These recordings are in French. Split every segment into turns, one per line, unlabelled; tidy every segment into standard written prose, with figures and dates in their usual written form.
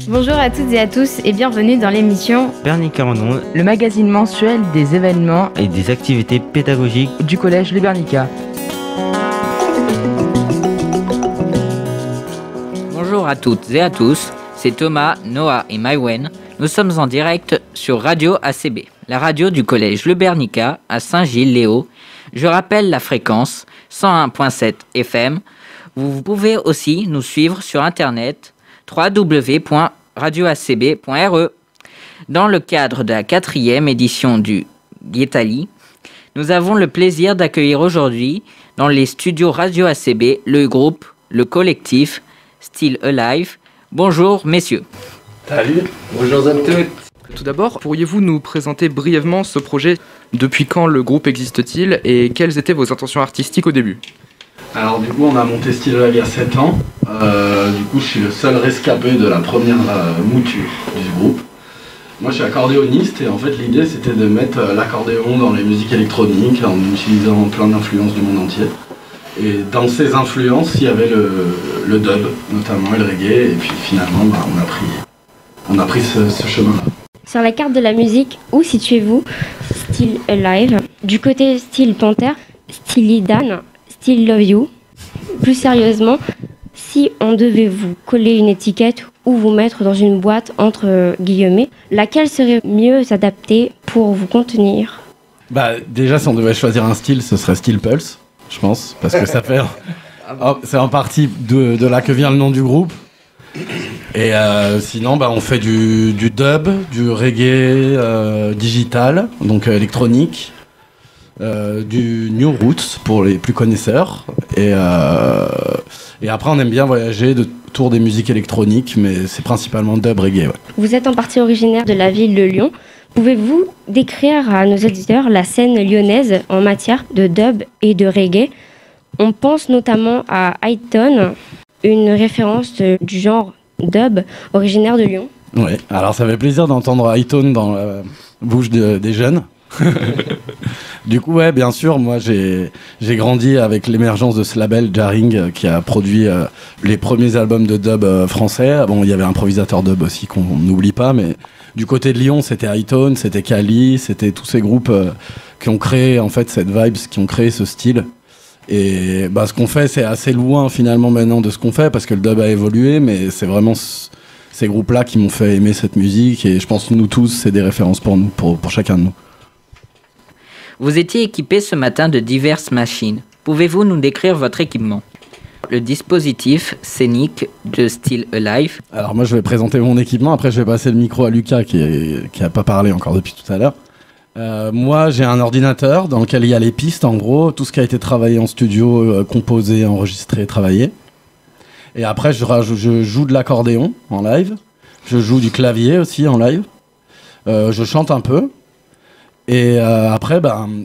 Bonjour à toutes et à tous et bienvenue dans l'émission
Bernica en ondes,
le magazine mensuel des événements
et des activités pédagogiques
du collège Le Bernica.
Bonjour à toutes et à tous, c'est Thomas, Noah et Maïwen. Nous sommes en direct sur Radio ACB, la radio du collège Le Bernica à Saint-Gilles-Léo. Je rappelle la fréquence 101.7 FM. Vous pouvez aussi nous suivre sur internet www.radioacb.re. Dans le cadre de la 4e édition du Guétali, nous avons le plaisir d'accueillir aujourd'hui dans les studios Radio ACB le groupe, le collectif Still Alive. Bonjour messieurs.
Salut, bonjour à tous.
Tout d'abord, pourriez-vous nous présenter brièvement ce projet? Depuis quand le groupe existe-t-il et quelles étaient vos intentions artistiques au début?
Alors du coup on a monté Still Alive il y a 7 ans. Du coup je suis le seul rescapé de la première mouture du groupe. Moi je suis accordéoniste et en fait l'idée c'était de mettre l'accordéon dans les musiques électroniques en utilisant plein d'influences du monde entier. Et dans ces influences, il y avait le dub, notamment, et le reggae, et puis finalement, on a pris ce chemin-là.
Sur la carte de la musique, où situez-vous Still Alive? Du côté Still Panther, Still Dan, Still Love You. Plus sérieusement, si on devait vous coller une étiquette ou vous mettre dans une boîte entre guillemets, laquelle serait mieux adaptée pour vous contenir?
Déjà, si on devait choisir un style, ce serait Still Pulse. Je pense, parce que ça fait... c'est en partie de là que vient le nom du groupe. Et sinon, on fait du dub, du reggae digital, donc électronique, du new roots pour les plus connaisseurs. Et après, on aime bien voyager autour des musiques électroniques, mais c'est principalement dub, reggae. Ouais.
Vous êtes en partie originaire de la ville de Lyon. Pouvez-vous décrire à nos auditeurs la scène lyonnaise en matière de dub et de reggae? On pense notamment à Highton, une référence du genre dub originaire de Lyon.
Oui, alors ça fait plaisir d'entendre Highton dans la bouche des jeunes. Du coup, ouais, bien sûr, moi j'ai grandi avec l'émergence de ce label Jarring qui a produit les premiers albums de dub français. Bon, il y avait Improvisateur Dub aussi qu'on n'oublie pas, mais du côté de Lyon, c'était Highton, c'était Kali, c'était tous ces groupes qui ont créé en fait cette vibe, qui ont créé ce style. Et ce qu'on fait, c'est assez loin finalement maintenant de ce qu'on fait parce que le dub a évolué, mais c'est vraiment ces groupes-là qui m'ont fait aimer cette musique et je pense que nous tous, c'est des références pour nous, pour chacun de nous.
Vous étiez équipés ce matin de diverses machines. Pouvez-vous nous décrire votre équipement? Le dispositif scénique de Still Alive.
Alors moi je vais présenter mon équipement, après je vais passer le micro à Lucas qui a pas parlé encore depuis tout à l'heure. Moi j'ai un ordinateur dans lequel il y a les pistes en gros, tout ce qui a été travaillé en studio, composé, enregistré, travaillé. Et après je joue de l'accordéon en live, je joue du clavier aussi en live, je chante un peu. Et après,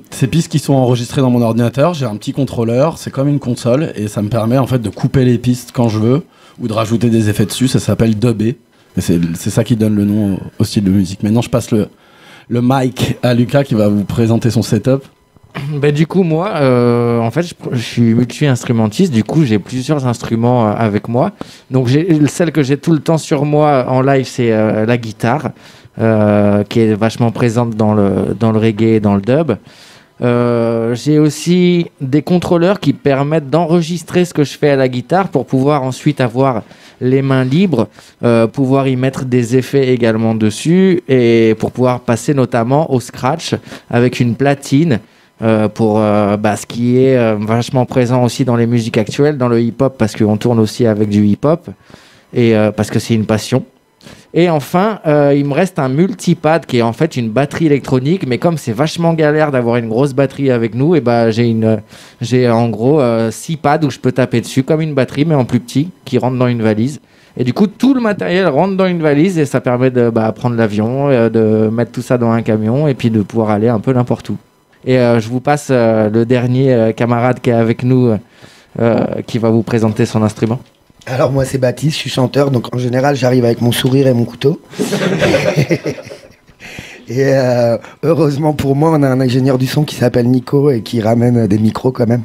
ces pistes qui sont enregistrées dans mon ordinateur, j'ai un petit contrôleur, c'est comme une console, et ça me permet en fait de couper les pistes quand je veux, ou de rajouter des effets dessus, ça s'appelle dubber. Et c'est ça qui donne le nom au style de musique. Maintenant, je passe le mic à Lucas qui va vous présenter son setup.
Du coup, moi, en fait, je suis multi-instrumentiste, du coup, j'ai plusieurs instruments avec moi. Donc, celle que j'ai tout le temps sur moi en live, c'est la guitare. Qui est vachement présente dans le reggae et dans le dub. J'ai aussi des contrôleurs qui permettent d'enregistrer ce que je fais à la guitare pour pouvoir ensuite avoir les mains libres, pouvoir y mettre des effets également dessus et pour pouvoir passer notamment au scratch avec une platine pour ce qui est vachement présent aussi dans les musiques actuelles, dans le hip-hop parce qu'on tourne aussi avec du hip-hop et parce que c'est une passion. Et enfin, il me reste un multipad qui est en fait une batterie électronique, mais comme c'est vachement galère d'avoir une grosse batterie avec nous, et j'ai en gros 6 pads où je peux taper dessus comme une batterie, mais en plus petit, qui rentre dans une valise. Et du coup, tout le matériel rentre dans une valise et ça permet de prendre l'avion, de mettre tout ça dans un camion et puis de pouvoir aller un peu n'importe où. Et je vous passe le dernier camarade qui est avec nous, qui va vous présenter son instrument.
Alors moi c'est Baptiste, je suis chanteur, donc en général j'arrive avec mon sourire et mon couteau. Et heureusement pour moi on a un ingénieur du son qui s'appelle Nico et qui ramène des micros quand même.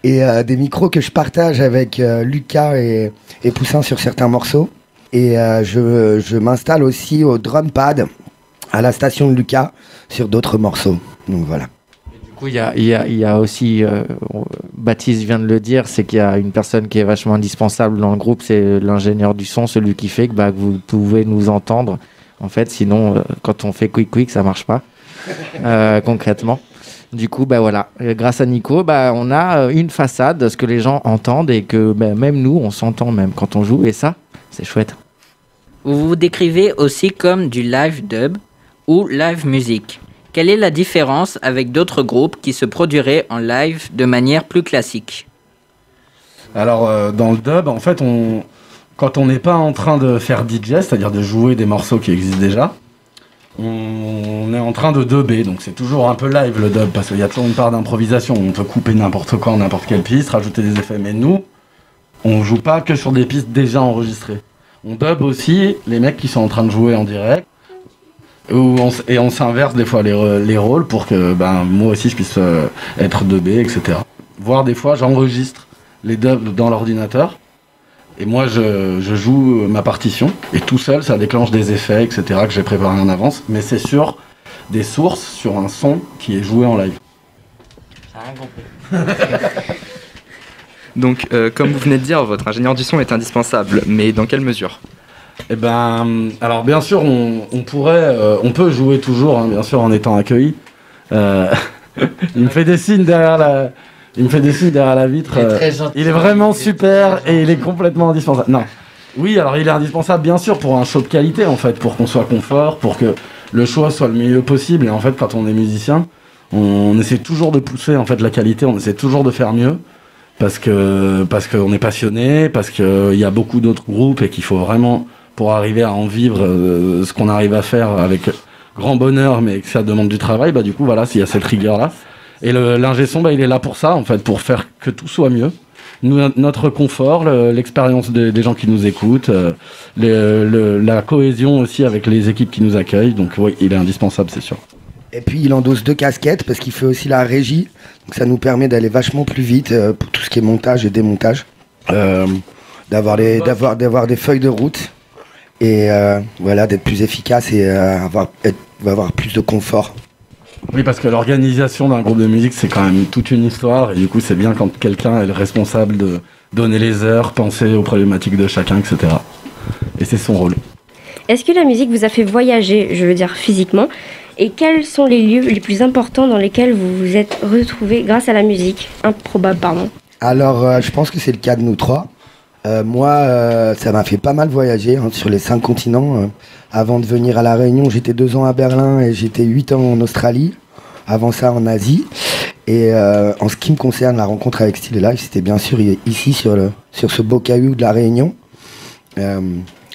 et des micros que je partage avec Lucas et Poussin sur certains morceaux. Et je m'installe aussi au drum pad à la station de Lucas sur d'autres morceaux. Donc voilà.
Du coup, il y a aussi, Baptiste vient de le dire, c'est qu'il y a une personne qui est vachement indispensable dans le groupe, c'est l'ingénieur du son, celui qui fait que vous pouvez nous entendre. En fait, sinon, quand on fait quick, ça marche pas, concrètement. Du coup, voilà, grâce à Nico, on a une façade, ce que les gens entendent et que même nous, on s'entend même quand on joue. Et ça, c'est chouette.
Vous vous décrivez aussi comme du live dub ou live music. Quelle est la différence avec d'autres groupes qui se produiraient en live de manière plus classique ?
Alors, dans le dub, en fait, quand on n'est pas en train de faire DJ, c'est-à-dire de jouer des morceaux qui existent déjà, on est en train de dubber. Donc c'est toujours un peu live le dub, parce qu'il y a toujours une part d'improvisation. On peut couper n'importe quand, n'importe quelle piste, rajouter des effets. Mais nous, on joue pas que sur des pistes déjà enregistrées. On dub aussi les mecs qui sont en train de jouer en direct. Et on s'inverse des fois les rôles pour que moi aussi je puisse être dubbé, etc. Voire des fois j'enregistre les dubs dans l'ordinateur et moi je joue ma partition et tout seul ça déclenche des effets, etc. que j'ai préparé en avance, mais c'est sur des sources, sur un son qui est joué en live.
Donc, comme vous venez de dire, votre ingénieur du son est indispensable, mais dans quelle mesure ?
Alors bien sûr, on peut jouer toujours, bien sûr, en étant accueilli. Il me fait des signes derrière la vitre. Il est vraiment super et il est complètement indispensable. Non. Oui, alors il est indispensable, bien sûr, pour un show de qualité, en fait, pour qu'on soit confort, pour que le show soit le mieux possible. Et en fait, quand on est musicien, on essaie toujours de pousser en fait la qualité, on essaie toujours de faire mieux. Parce qu'on est passionné, parce qu'il y a beaucoup d'autres groupes et qu'il faut vraiment, pour arriver à en vivre ce qu'on arrive à faire avec grand bonheur, mais que ça demande du travail, du coup, voilà, s'il y a cette rigueur-là. Et l'ingé son, il est là pour ça, en fait, pour faire que tout soit mieux. Nous, notre confort, l'expérience des gens qui nous écoutent, la cohésion aussi avec les équipes qui nous accueillent. Donc oui, il est indispensable, c'est sûr.
Et puis il endosse 2 casquettes parce qu'il fait aussi la régie. Donc ça nous permet d'aller vachement plus vite pour tout ce qui est montage et démontage. D'avoir des feuilles de route. Et voilà, d'être plus efficace et avoir plus de confort.
Oui, parce que l'organisation d'un groupe de musique, c'est quand même toute une histoire. Et du coup, c'est bien quand quelqu'un est le responsable de donner les heures, penser aux problématiques de chacun, etc. Et c'est son rôle.
Est-ce que la musique vous a fait voyager, je veux dire physiquement ? Et quels sont les lieux les plus importants dans lesquels vous vous êtes retrouvés grâce à la musique ? Improbable, pardon.
Alors, je pense que c'est le cas de nous 3. Moi, ça m'a fait pas mal voyager sur les 5 continents. Avant de venir à La Réunion, j'étais 2 ans à Berlin et j'étais 8 ans en Australie. Avant ça, en Asie. Et en ce qui me concerne, la rencontre avec Still Alive, c'était bien sûr ici, sur ce beau caillou de La Réunion,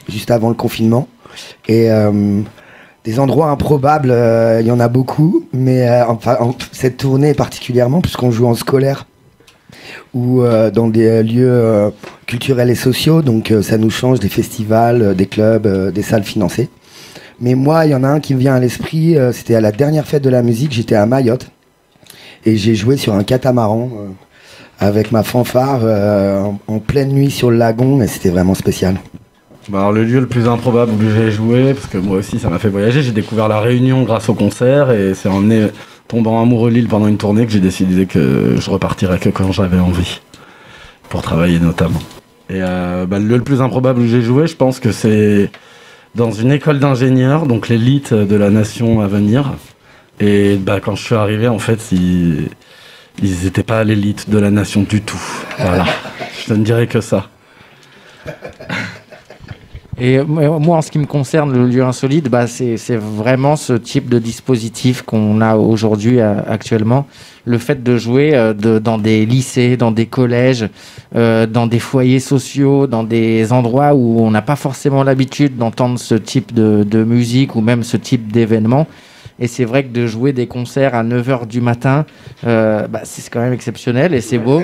juste avant le confinement. Et des endroits improbables, il y en a beaucoup, mais cette tournée particulièrement, puisqu'on joue en scolaire ou dans des lieux culturels et sociaux, donc ça nous change des festivals, des clubs, des salles financées. Mais moi, il y en a un qui me vient à l'esprit, c'était à la dernière fête de la musique, j'étais à Mayotte, et j'ai joué sur un catamaran avec ma fanfare en pleine nuit sur le lagon, et c'était vraiment spécial.
Alors, le lieu le plus improbable où j'ai joué, parce que moi aussi ça m'a fait voyager, j'ai découvert La Réunion grâce au concert, et c'est en tombant amoureux de l'île pendant une tournée que j'ai décidé que je repartirais que quand j'avais envie, pour travailler notamment. Et le lieu le plus improbable où j'ai joué, je pense que c'est dans une école d'ingénieurs, donc l'élite de la nation à venir. Et quand je suis arrivé, en fait, ils n'étaient pas à l'élite de la nation du tout. Voilà, je ne dirais que ça.
Et moi, en ce qui me concerne, le lieu insolite, c'est vraiment ce type de dispositif qu'on a aujourd'hui actuellement. Le fait de jouer dans des lycées, dans des collèges, dans des foyers sociaux, dans des endroits où on n'a pas forcément l'habitude d'entendre ce type de musique ou même ce type d'événement. Et c'est vrai que de jouer des concerts à 9h du matin, c'est quand même exceptionnel et c'est beau.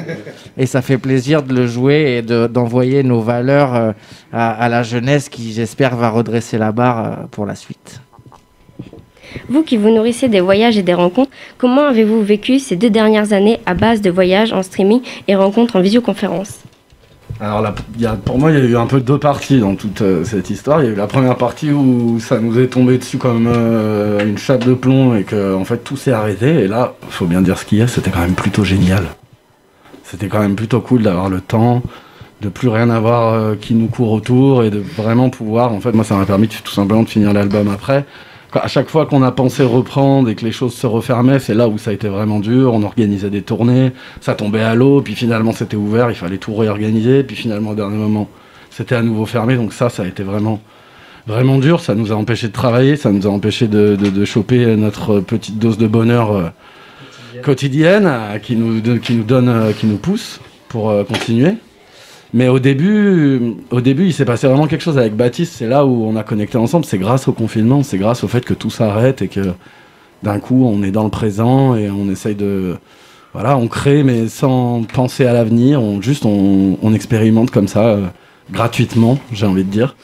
Et ça fait plaisir de le jouer et d'envoyer nos valeurs à la jeunesse qui, j'espère, va redresser la barre pour la suite.
Vous qui vous nourrissez des voyages et des rencontres, comment avez-vous vécu ces 2 dernières années à base de voyages en streaming et rencontres en visioconférence?
Alors là, pour moi, il y a eu un peu 2 parties dans toute cette histoire. Il y a eu la première partie où ça nous est tombé dessus comme une chape de plomb et que en fait tout s'est arrêté. Et là, faut bien dire ce qu'il y a, c'était quand même plutôt génial. C'était quand même plutôt cool d'avoir le temps, de plus rien avoir qui nous court autour et de vraiment pouvoir. En fait, moi, ça m'a permis tout simplement de finir l'album après. À chaque fois qu'on a pensé reprendre et que les choses se refermaient, c'est là où ça a été vraiment dur. On organisait des tournées, ça tombait à l'eau, puis finalement c'était ouvert, il fallait tout réorganiser, puis finalement au dernier moment c'était à nouveau fermé. Donc ça a été vraiment, vraiment dur. Ça nous a empêché de travailler, ça nous a empêché de choper notre petite dose de bonheur quotidienne qui nous pousse pour continuer. Mais au début, il s'est passé vraiment quelque chose avec Baptiste. C'est là où on a connecté ensemble. C'est grâce au confinement, c'est grâce au fait que tout s'arrête et que d'un coup, on est dans le présent et on essaye de... Voilà, on crée, mais sans penser à l'avenir. On expérimente comme ça, gratuitement, j'ai envie de dire.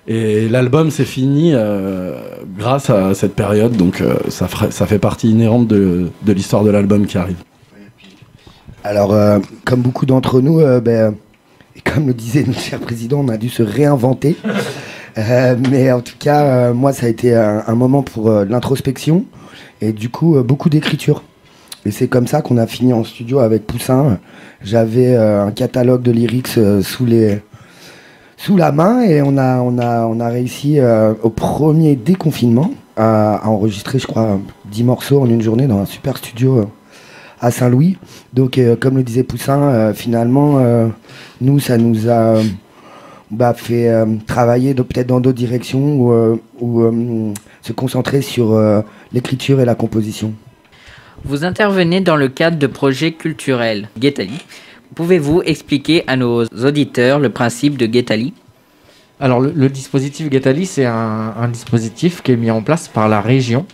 Et l'album s'est fini grâce à cette période. Donc, ça fait partie inhérente de l'histoire de l'album qui arrive.
Alors, comme beaucoup d'entre nous... Et comme le disait notre cher président, on a dû se réinventer. Mais en tout cas, moi, ça a été un moment pour l'introspection et du coup, beaucoup d'écriture. Et c'est comme ça qu'on a fini en studio avec Poussin. J'avais un catalogue de lyrics sous la main et on a réussi au premier déconfinement à enregistrer, je crois, 10 morceaux en une journée dans un super studio à Saint-Louis. Donc, comme le disait Poussin, finalement, nous, ça nous a fait travailler peut-être dans d'autres directions ou se concentrer sur l'écriture et la composition.
Vous intervenez dans le cadre de projets culturels Guettali. Pouvez-vous expliquer à nos auditeurs le principe de Guettali ?
Alors, le dispositif Guettali, c'est un dispositif qui est mis en place par la région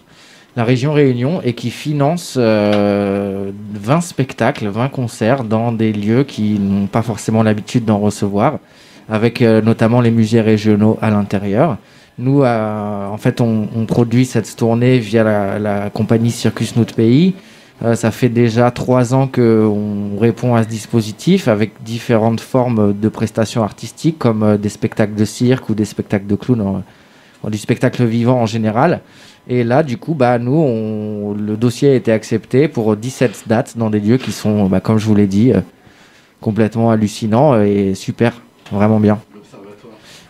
Réunion et qui finance 20 spectacles, 20 concerts dans des lieux qui n'ont pas forcément l'habitude d'en recevoir, avec notamment les musées régionaux à l'intérieur. Nous, en fait, on produit cette tournée via la compagnie Circus Notre Pays. Ça fait déjà 3 ans qu'on répond à ce dispositif avec différentes formes de prestations artistiques, comme des spectacles de cirque ou des spectacles de clown, du spectacle vivant en général. Et là, du coup, nous, le dossier a été accepté pour 17 dates dans des lieux qui sont, comme je vous l'ai dit, complètement hallucinants et super, vraiment bien.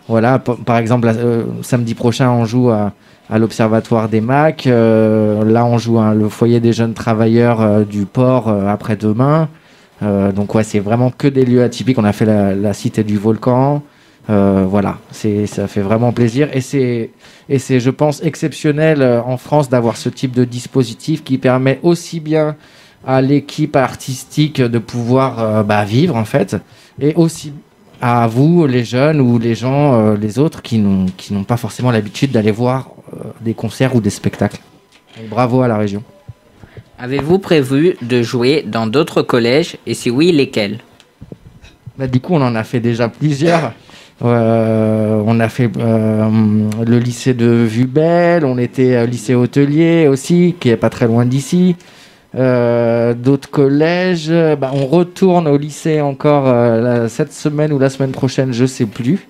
Voilà, par exemple, samedi prochain, on joue à l'Observatoire des Macs. Là, on joue le foyer des jeunes travailleurs du port après-demain. Donc, ouais, c'est vraiment que des lieux atypiques. On a fait la Cité du Volcan. Voilà, ça fait vraiment plaisir et c'est, je pense, exceptionnel en France d'avoir ce type de dispositif qui permet aussi bien à l'équipe artistique de pouvoir vivre en fait, et aussi à vous, les jeunes ou les gens, les autres qui n'ont pas forcément l'habitude d'aller voir des concerts ou des spectacles. Et bravo à la région.
Avez-vous prévu de jouer dans d'autres collèges et si oui, lesquels ?
Du coup, on en a fait déjà plusieurs. On a fait le lycée de Vubel, on était au lycée hôtelier aussi, qui est pas très loin d'ici. D'autres collèges, on retourne au lycée encore cette semaine ou la semaine prochaine, je sais plus.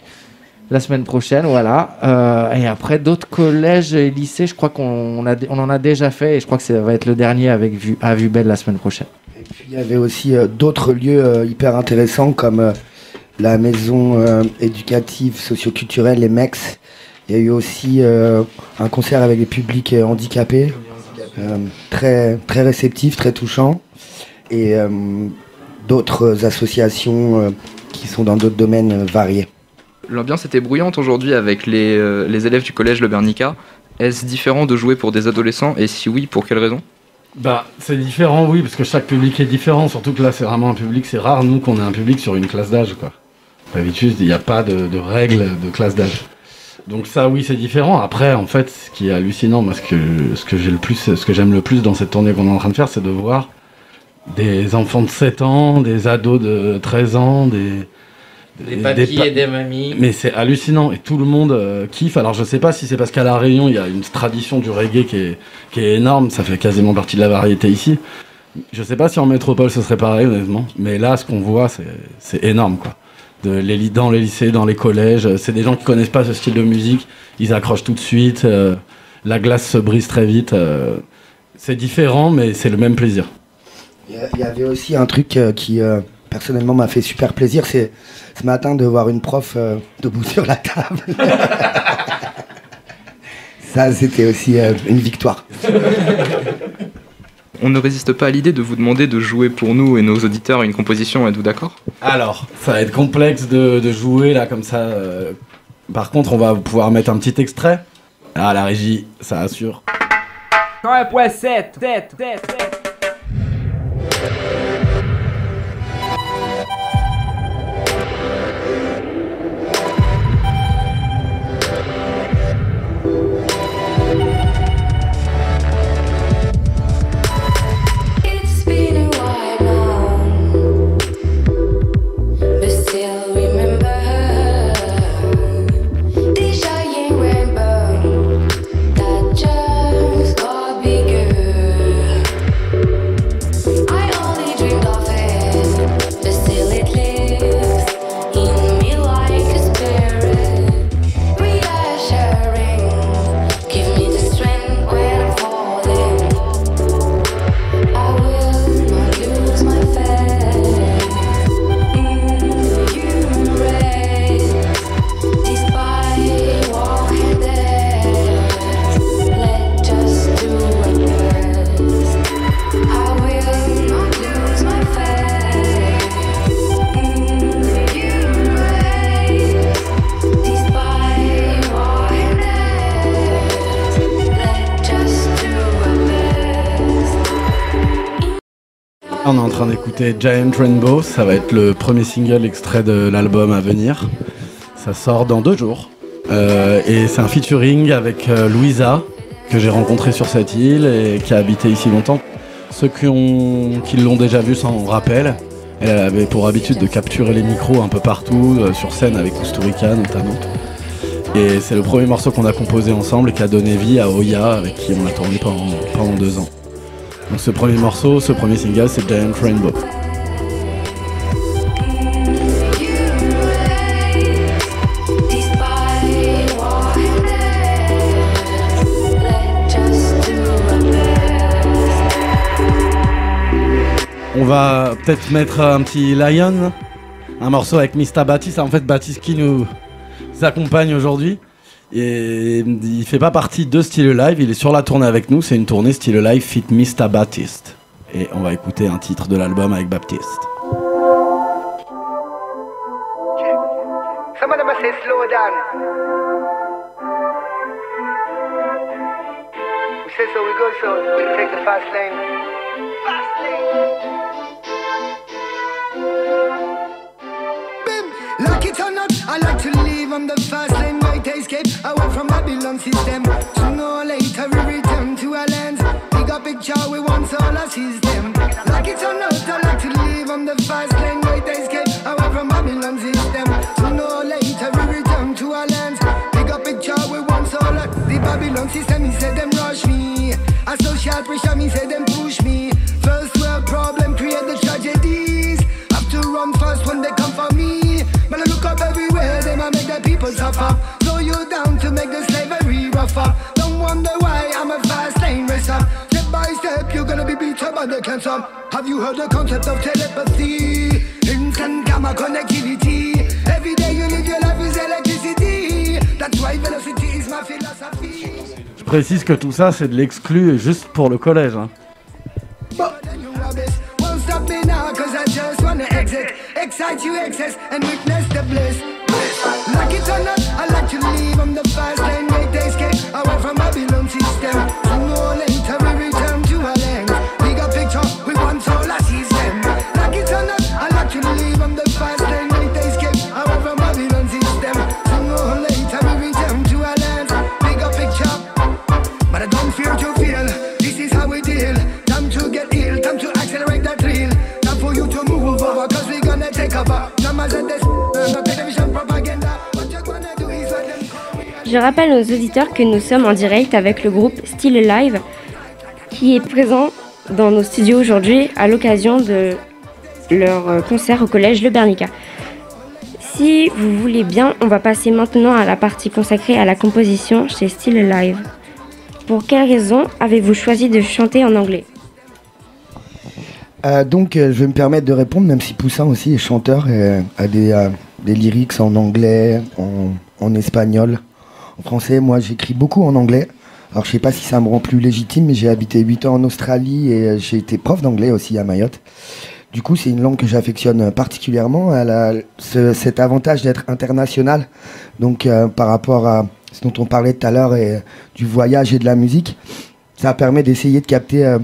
La semaine prochaine, voilà. Et après, d'autres collèges et lycées, je crois qu'on en a déjà fait et je crois que ça va être le dernier à Vubel la semaine prochaine.
Et puis, il y avait aussi d'autres lieux hyper intéressants comme... la maison éducative socio-culturelle, les MEX. Il y a eu aussi un concert avec des publics handicapés, très, très réceptifs, très touchants. Et d'autres associations qui sont dans d'autres domaines variés.
L'ambiance était bruyante aujourd'hui avec les élèves du collège Le Bernica. Est-ce différent de jouer pour des adolescents et si oui, pour quelles raisons ?
C'est différent, oui, parce que chaque public est différent. Surtout que là, c'est vraiment un public, c'est rare, nous, qu'on ait un public sur une classe d'âge, quoi. D'habitude, il n'y a pas de règles de classe d'âge. Donc ça, oui, c'est différent. Après, en fait, ce qui est hallucinant, moi, ce que j'aime le plus dans cette tournée qu'on est en train de faire, c'est de voir des enfants de 7 ans, des ados de 13 ans,
Des papis et des mamies.
Mais c'est hallucinant et tout le monde kiffe. Alors je sais pas si c'est parce qu'à La Réunion il y a une tradition du reggae qui est énorme, ça fait quasiment partie de la variété ici. Je sais pas si en métropole ce serait pareil honnêtement, mais là ce qu'on voit c'est énorme quoi. Dans les lycées, dans les collèges, c'est des gens qui connaissent pas ce style de musique, ils accrochent tout de suite, la glace se brise très vite. C'est différent mais c'est le même plaisir.
Il y avait aussi un truc qui personnellement m'a fait super plaisir, c'est ce matin de voir une prof debout sur la table. Ça, c'était aussi une victoire.
On ne résiste pas à l'idée de vous demander de jouer pour nous et nos auditeurs une composition, êtes-vous d'accord?
Alors, ça va être complexe de jouer là comme ça. Par contre, on va pouvoir mettre un petit extrait. Ah, la régie, ça assure.
1.7,
On est en train d'écouter Giant Rainbow, ça va être le premier single extrait de l'album à venir. Ça sort dans 2 jours. Et c'est un featuring avec Louisa, que j'ai rencontré sur cette île et qui a habité ici longtemps. Ceux qui l'ont déjà vu s'en rappellent. Elle avait pour habitude de capturer les micros un peu partout, sur scène avec Kusturica notamment. Et c'est le premier morceau qu'on a composé ensemble et qui a donné vie à Oya, avec qui on a tourné pendant 2 ans. Donc ce premier morceau, ce premier single, c'est Giant Rainbow. On va peut-être mettre un petit Lion, un morceau avec Mr. Baptiste. En fait, Baptiste qui nous accompagne aujourd'hui. Et il fait pas partie de Still Alive, il est sur la tournée avec nous. C'est une tournée Still Alive fit Mr. Baptiste. Et on va écouter un titre de l'album avec Baptiste.
Some of them say slow down. We say so, we go so. We take the fast lane. Fast lane. Like it or not, I like to live on the fast lane, right to escape away from Babylon system. Sooner or later we return to our lands. Big up picture, we want solar system. Like it or not, I like to live on the fast lane, right to escape away from Babylon system. Sooner or later we return to our lands. Big up picture, we want solar. The Babylon system, he said them rush me. A social pressure, me say them push me. First world problem, create the tragedies. Have to run fast when they come for me. But I look up everywhere, they might make the people suffer. Slow you down to make the slavery rougher. Don't wonder why I'm a fast lane racer. Step by step, you're gonna be beat up by the cancer. Have you heard the concept of telepathy? Instant gamma connectivity. Every day you live your life with electricity. That's why velocity is my philosophy.
Je précise que tout ça, c'est de l'exclu juste pour le collège. Hein.
Stop me now, cause I just wanna exit. Excite you excess and witness the bliss. Like it or not, I like to leave on the fast lane. Make the escape away from Babylon system. Sooner or later we return to our land. Bigger picture, we want solar system. Like it or not, I like to leave on the fast lane. Make the escape away from Babylon system. Sooner or later we return to our land. Bigger picture, but I don't fear to feel. This is how we deal. Time to get ill, time to accelerate that reel. Time for you to move over, cause we gonna take over. Numbers at this,
Je rappelle aux auditeurs que nous sommes en direct avec le groupe Still Alive qui est présent dans nos studios aujourd'hui à l'occasion de leur concert au collège Le Bernica. Si vous voulez bien, on va passer maintenant à la partie consacrée à la composition chez Still Alive. Pour quelles raisons avez-vous choisi de chanter en anglais ?
Je vais me permettre de répondre, même si Poussin aussi est chanteur et a des lyrics en anglais, en espagnol, en français. Moi, j'écris beaucoup en anglais. Alors, je sais pas si ça me rend plus légitime, mais j'ai habité 8 ans en Australie et j'ai été prof d'anglais aussi à Mayotte. Du coup, c'est une langue que j'affectionne particulièrement. Elle a cet avantage d'être internationale. Donc, par rapport à ce dont on parlait tout à l'heure et du voyage et de la musique, ça permet d'essayer de capter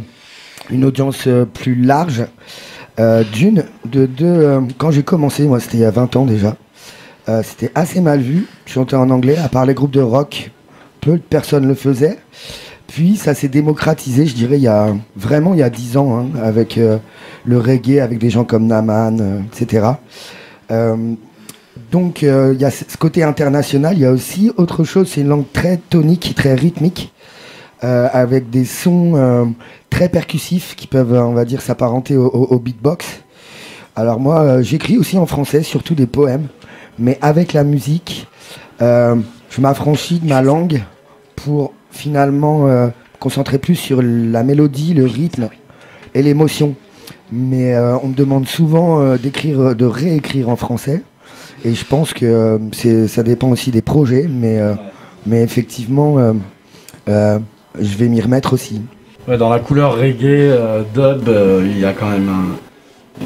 une audience plus large. De deux, quand j'ai commencé, moi, c'était il y a 20 ans déjà, c'était assez mal vu. Je chantais en anglais, à part les groupes de rock, peu de personnes le faisaient. Puis ça s'est démocratisé, je dirais, il y a 10 ans, hein, avec le reggae, avec des gens comme Naman, etc. Il y a ce côté international. Il y a aussi autre chose, c'est une langue très tonique, très rythmique, avec des sons très percussifs qui peuvent, on va dire, s'apparenter au beatbox. Alors moi, j'écris aussi en français, surtout des poèmes, mais avec la musique, je m'affranchis de ma langue pour finalement concentrer plus sur la mélodie, le rythme et l'émotion. Mais on me demande souvent de réécrire en français, et je pense que ça dépend aussi des projets, mais effectivement, je vais m'y remettre aussi.
Ouais, dans la couleur reggae, dub, il y a quand même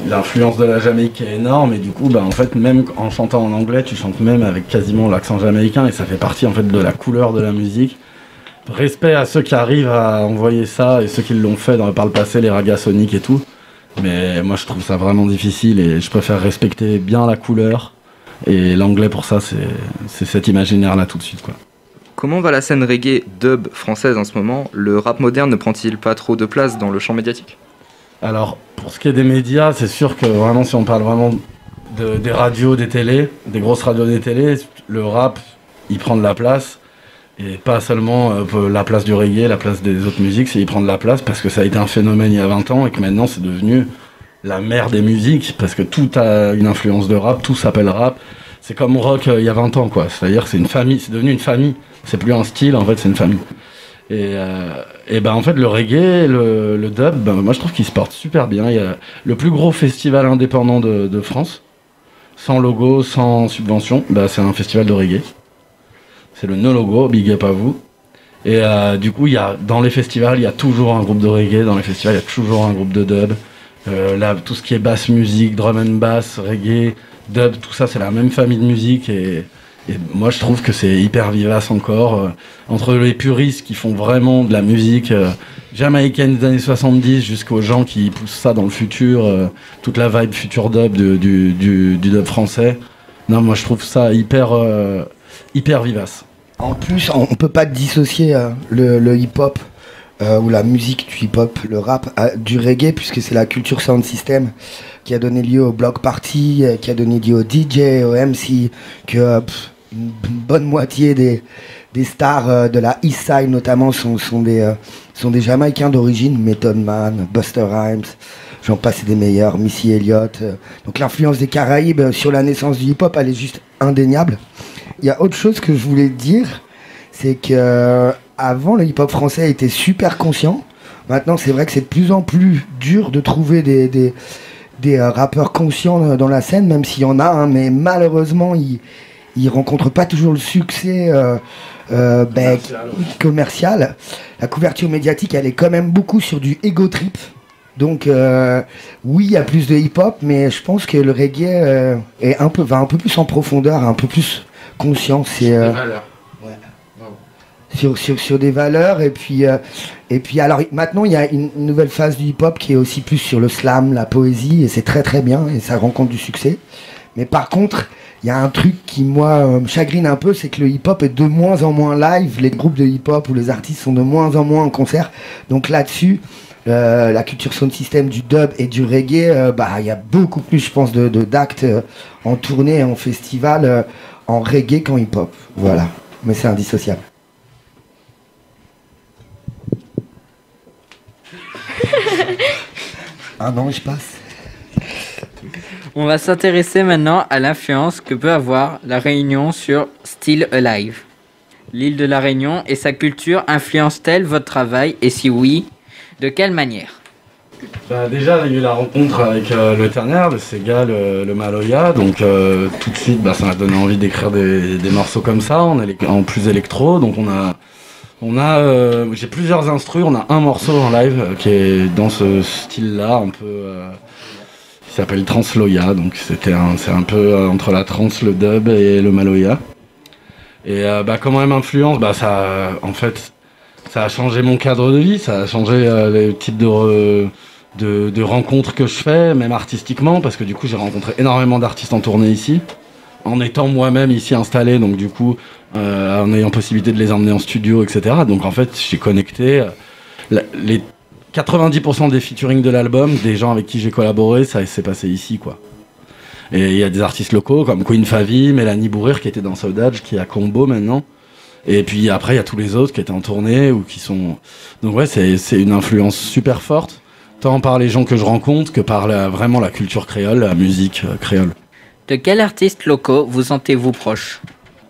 l'influence de la Jamaïque qui est énorme, et du coup, en fait, même en chantant en anglais, tu chantes même avec quasiment l'accent jamaïcain, et ça fait partie en fait de la couleur de la musique. Respect à ceux qui arrivent à envoyer ça et ceux qui l'ont fait par le passé, les ragas soniques et tout. Mais moi, je trouve ça vraiment difficile et je préfère respecter bien la couleur. Et l'anglais, pour ça, c'est cet imaginaire-là tout de suite, quoi.
Comment va la scène reggae dub française en ce moment ? Le rap moderne ne prend-il pas trop de place dans le champ médiatique ?
Alors, pour ce qui est des médias, c'est sûr que vraiment, si on parle vraiment des radios, des télés, des grosses radios, des télés, le rap, il prend de la place. Et pas seulement la place du reggae, la place des autres musiques, c'est y prendre la place parce que ça a été un phénomène il y a 20 ans et que maintenant c'est devenu la mère des musiques parce que tout a une influence de rap, tout s'appelle rap. C'est comme rock il y a 20 ans, quoi. C'est-à-dire que c'est une famille, c'est devenu une famille. C'est plus un style, en fait, c'est une famille. Et en fait, le reggae, le dub, moi je trouve qu'il se porte super bien. Il y a le plus gros festival indépendant de France, sans logo, sans subvention, c'est un festival de reggae. C'est le No Logo, big up à vous. Et du coup, dans les festivals, il y a toujours un groupe de reggae. Dans les festivals, il y a toujours un groupe de dub. Tout ce qui est basse musique, drum and bass, reggae, dub, tout ça, c'est la même famille de musique. Et moi, je trouve que c'est hyper vivace encore. Entre les puristes qui font vraiment de la musique jamaïcaine des années 70 jusqu'aux gens qui poussent ça dans le futur, toute la vibe future dub du dub français. Non, moi, je trouve ça hyper vivace.
En plus, on peut pas dissocier le hip-hop ou la musique du hip-hop, le rap, du reggae, puisque c'est la culture sound system qui a donné lieu au block party, qui a donné lieu au DJ, au MC, que une bonne moitié des stars de la East Side notamment sont des Jamaïcains d'origine, Method Man, Busta Rhymes, j'en passe des meilleurs, Missy Elliott. Donc l'influence des Caraïbes sur la naissance du hip-hop, elle est juste indéniable. Il y a autre chose que je voulais dire, c'est que avant le hip-hop français était super conscient. Maintenant, c'est vrai que c'est de plus en plus dur de trouver des rappeurs conscients dans la scène, même s'il y en a, hein, mais malheureusement, ils rencontrent pas toujours le succès commercial. La couverture médiatique, elle est quand même beaucoup sur du ego trip. Donc oui, il y a plus de hip-hop, mais je pense que le reggae va un peu plus en profondeur, un peu plus conscient. C'est
des valeurs.
Sur des valeurs, et puis alors maintenant il y a une nouvelle phase du hip-hop qui est aussi plus sur le slam, la poésie, et c'est très très bien et ça rencontre du succès. Mais par contre, il y a un truc qui moi me chagrine un peu, c'est que le hip-hop est de moins en moins live, les groupes de hip-hop ou les artistes sont de moins en moins en concert. Donc là-dessus, la culture sound system du dub et du reggae, il y a beaucoup plus, je pense, d'actes en tournée, en festival, en reggae qu'en hip-hop. Voilà. mais c'est indissociable. Un an, je passe.
On va s'intéresser maintenant à l'influence que peut avoir la Réunion sur Still Alive. L'île de la Réunion et sa culture influencent-elles votre travail et si oui, de quelle manière?
Déjà, il y a eu la rencontre avec le Ternaire, le Sega, le Maloya, donc tout de suite, ça m'a donné envie d'écrire des morceaux comme ça, en plus électro, donc j'ai plusieurs instrus, on a un morceau en live qui est dans ce style-là, un peu, qui s'appelle Transloya, donc c'est un peu entre la trance, le dub et le Maloya. Et comment elle m'influence, ça, en fait, ça a changé mon cadre de vie, ça a changé les types de rencontres que je fais, même artistiquement, parce que du coup j'ai rencontré énormément d'artistes en tournée ici, en étant moi-même ici installé, donc du coup en ayant possibilité de les emmener en studio, etc. Donc en fait j'ai connecté les 90% des featuring de l'album, des gens avec qui j'ai collaboré, ça s'est passé ici, quoi. Et il y a des artistes locaux comme Queen Favi, Mélanie Bourrir qui était dans Saudage, qui est à Combo maintenant. Et puis après, il y a tous les autres qui étaient en tournée ou qui sont... Donc ouais, c'est une influence super forte, tant par les gens que je rencontre que par vraiment la culture créole, la musique créole.
De quels artistes locaux vous sentez-vous proche?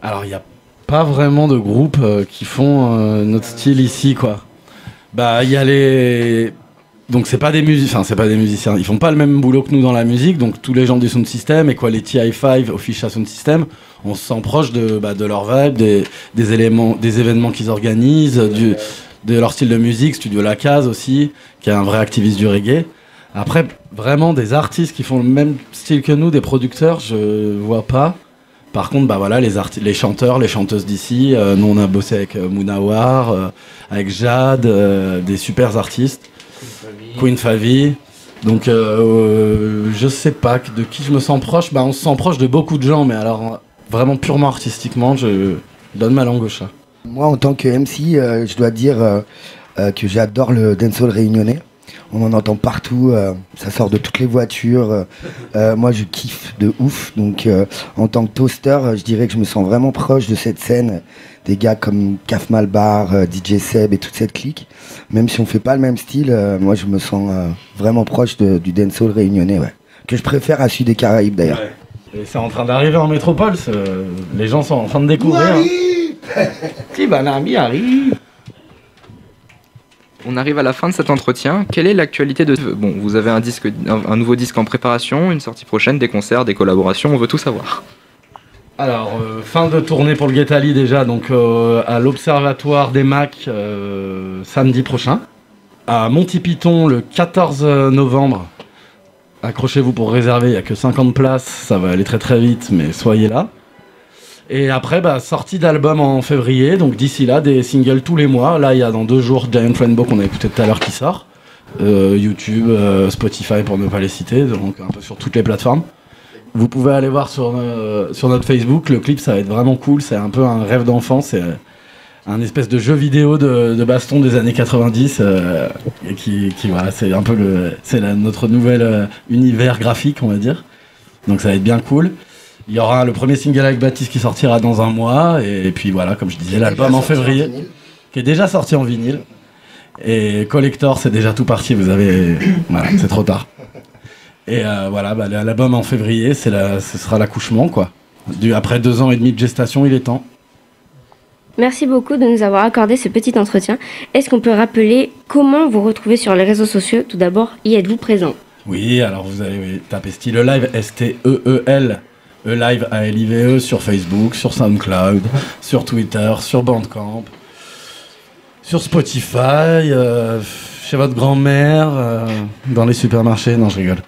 Alors, il n'y a pas vraiment de groupe qui font notre style ici, quoi. Il y a les... Donc c'est pas des musiciens, ils font pas le même boulot que nous dans la musique, donc tous les gens du Sound System, Equality Hi-Five, Official Sound System, on se sent proche de leur vibe, des événements qu'ils organisent, de leur style de musique, Studio La Case aussi, qui est un vrai activiste du reggae. Après, vraiment des artistes qui font le même style que nous, des producteurs, je vois pas. Par contre, les chanteurs, les chanteuses d'ici, nous on a bossé avec Mounawar, avec Jade, des super artistes. Queen Favi. Donc je sais pas de qui je me sens proche. On se sent proche de beaucoup de gens, mais alors vraiment purement artistiquement, je donne ma langue au chat.
Moi en tant que MC, je dois dire que j'adore le dancehall réunionnais. On en entend partout, ça sort de toutes les voitures. Moi je kiffe de ouf. Donc en tant que toaster, je dirais que je me sens vraiment proche de cette scène. Des gars comme Kaf Malbar, DJ Seb et toute cette clique. Même si on fait pas le même style, moi je me sens vraiment proche du dancehall réunionnais, ouais. Que je préfère à celui des Caraïbes d'ailleurs.
Ouais. Et c'est en train d'arriver en métropole, les gens sont en train de découvrir.
Petit banami arrive.
On arrive à la fin de cet entretien. Quelle est l'actualité de... Bon, vous avez un nouveau disque en préparation, une sortie prochaine, des concerts, des collaborations, on veut tout savoir.
Alors, fin de tournée pour le Guettali déjà, donc à l'Observatoire des Macs samedi prochain. À Monty-Python le 14 novembre. Accrochez-vous pour réserver, il n'y a que 50 places, ça va aller très très vite, mais soyez là. Et après, sortie d'album en février, donc d'ici là, des singles tous les mois. Là, il y a dans 2 jours Giant Rainbow qu'on a écouté tout à l'heure qui sort. YouTube, Spotify pour ne pas les citer, donc un peu sur toutes les plateformes. Vous pouvez aller voir sur notre Facebook, le clip ça va être vraiment cool, c'est un peu un rêve d'enfant, c'est un espèce de jeu vidéo de baston des années 90 et qui voilà, c'est un peu notre nouvel univers graphique on va dire, donc ça va être bien cool. Il y aura le premier single avec Baptiste qui sortira dans 1 mois et puis voilà, comme je disais, l'album en février qui est déjà sorti en vinyle et Collector c'est déjà tout parti, voilà, c'est trop tard. Et l'album en février, ce sera l'accouchement, quoi. Après 2 ans et demi de gestation, il est temps.
Merci beaucoup de nous avoir accordé ce petit entretien. Est-ce qu'on peut rappeler comment vous retrouvez sur les réseaux sociaux? Tout d'abord, y êtes-vous présent?
Oui, alors vous allez taper Still Alive, S-T-E-E-L, E-Live, A-L-I-V-E, sur Facebook, sur SoundCloud, sur Twitter, sur Bandcamp, sur Spotify, chez votre grand-mère, dans les supermarchés. Non, je rigole.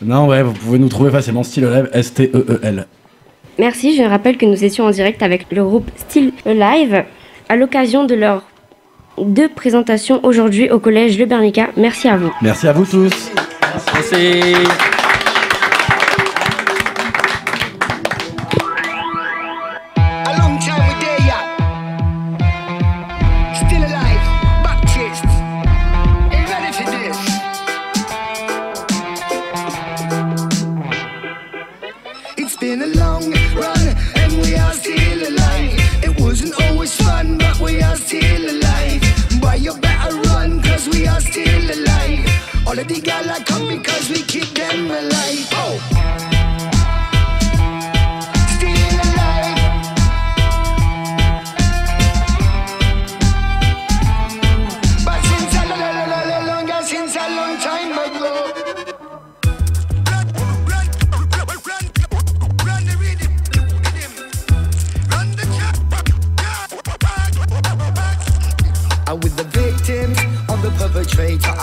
Non, ouais, vous pouvez nous trouver facilement Still Alive, S-T-E-E-L.
Merci, je rappelle que nous étions en direct avec le groupe Still Alive à l'occasion de leurs 2 présentations aujourd'hui au collège Le Bernica. Merci à vous.
Merci à vous tous.
Merci.
Been a long run and we are still alive. It wasn't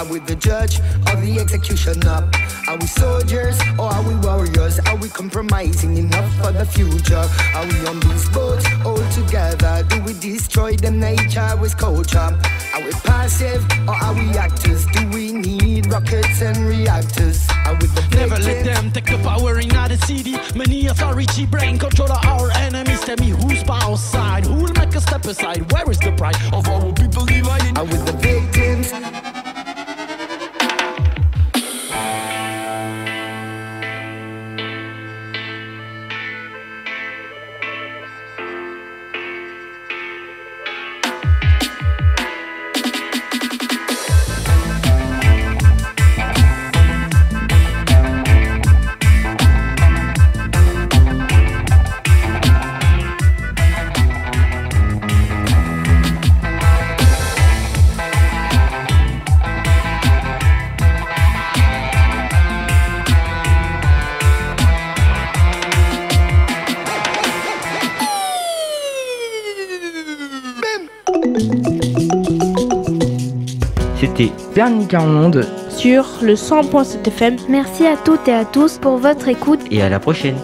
Are we the judge or the executioner? Are we soldiers or are we warriors? Are we compromising enough for the future? Are we on these boats all together? Do we destroy the nature with culture? Are we passive or are we actors? Do we need rockets and reactors? Are we the
Never let them take the power in the city. Many authority brain control our enemies. Tell me who's by our side? Who will make a step aside? Where is the pride of our people divided?
Are we the victims?
C'était
Bernica en onde
sur le 100.7 FM.
Merci à toutes et à tous pour votre écoute.
et à la prochaine.